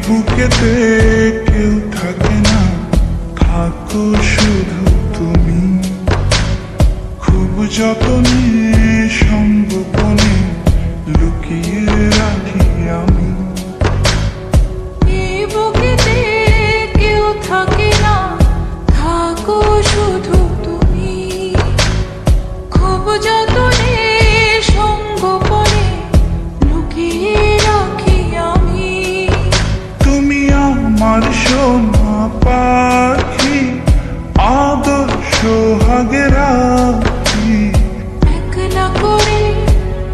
বুকেতে কেউ থাকে না, থাকো শুধু তুমি। খুব যতনে সংগোপনে লুকিয়ে রাখি আমি। এই বুকেতে কেউ থাকে না, থাকো শুধু তুমি। খুব যতনে সংগোপনে লুকিয়ে রাখি আমি। তুমি আমার সোনা পাখি, আদর্শ সোহাগে রাখি। একলা করে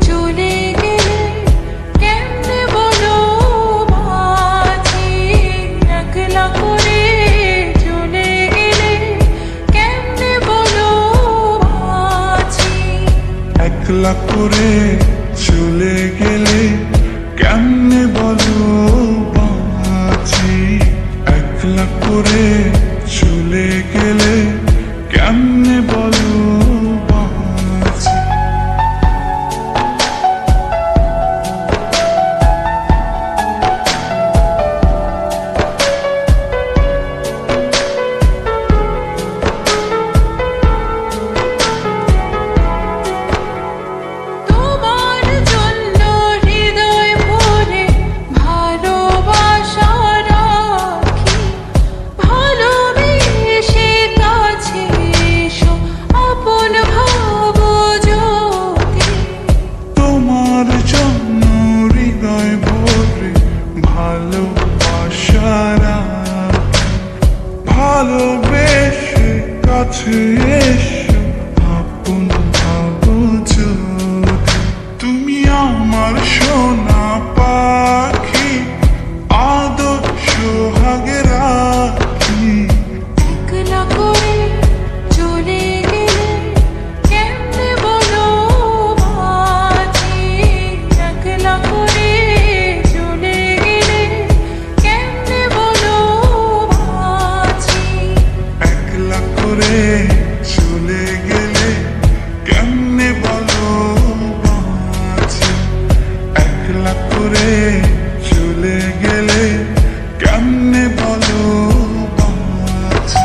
চলে গেলে কেমনে বলো বাঁচি। একলা করে চলে গেলে কেমনে বলো বাঁচি। একলা করে চলে গেলে কেমনে বলো বাঁচি। একলা করে চলে গেলে কেমনে বলো বাঁচি। তোমার জন্য হৃদয় ভরে ভালোবাসা রাখি। ভালোবেসে কাছে এসো আপন ভাবো যদি। তোমার জন্য হৃদয় ভরে ভালোবাসা রাখি। ভালোবেসে কাছে এসো আপন ভাবো যদি। তুমি আমার সোনা পাখি, আদর্শ সোহাগে রাখি। একলা করে চলে গেলে কেমনে বলো বাঁচি। একলা করে চলে গেলে কেমনে বলো বাঁচি। একলা করে চলে গেলে কেমনে বলো বাঁচি। একলা করে চলে গেলে কেমনে বলো বাঁচি।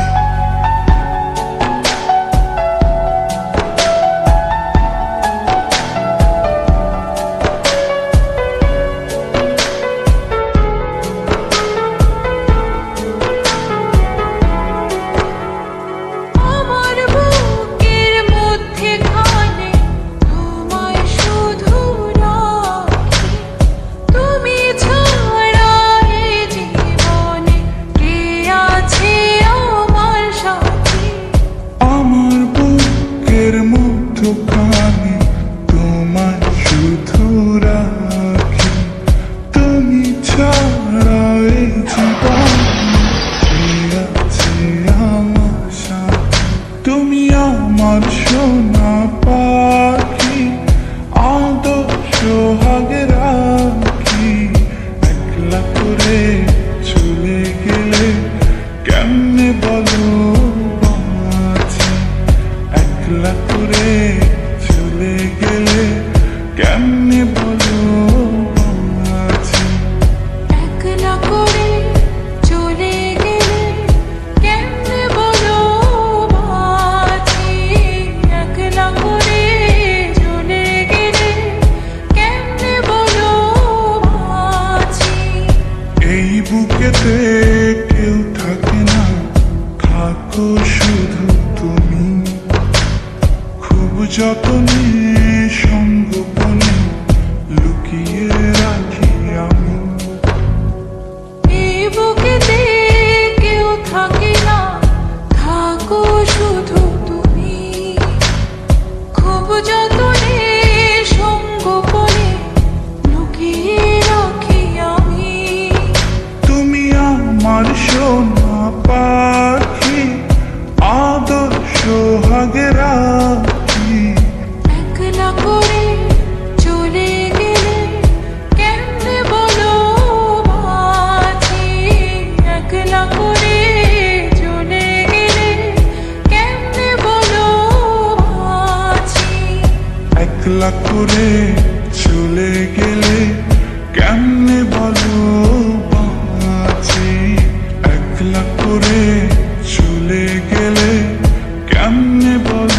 আমার বুকের মধ্যে খানে তোমায় শুধু রাখি। তুমি ছাড়া এই জীবনে কে আছে আমার সাথী। আমার বুকের মধ্যখানে তোমায় শুধু রাখি। তুমি ছাড়া এই জীবনে কে আছে আমার সাথে। তুমি আমার সোনা পাখি, আদর্শ সোহাগে রাখি। একলা করে চলে গেলে কেমনে বলো বাঁচি। একলা করে চলে গেলে কেমনে বলো বাঁচি। একলা করে চলে গেলে কেমনে বলো বাঁচি। একলা করে চলে গেলে কেমনে বলো বাঁচি। এই বুকেতে কেউ থাকে না, থাকো শুধু তুমি। খুব যতনে সংগোপনে লুকিয়ে রাখি আমি। এই বুকেতে কেউ থাকে না, থাকো শুধু তুমি। খুব যতনে সংগোপনে লুকিয়ে রাখি আমি। তুমি আমার সোনা পাখি, আদর্শ সোহাগে রাখি। একলা করে চলে গেলে কেমনে বলো বাঁচি। একলা করে চলে গেলে কেমনে বলো বাঁচি। একলা করে চলে গেলে কেমনে বলো বাঁচি। একলা করে চলে গেলে কেমনে বল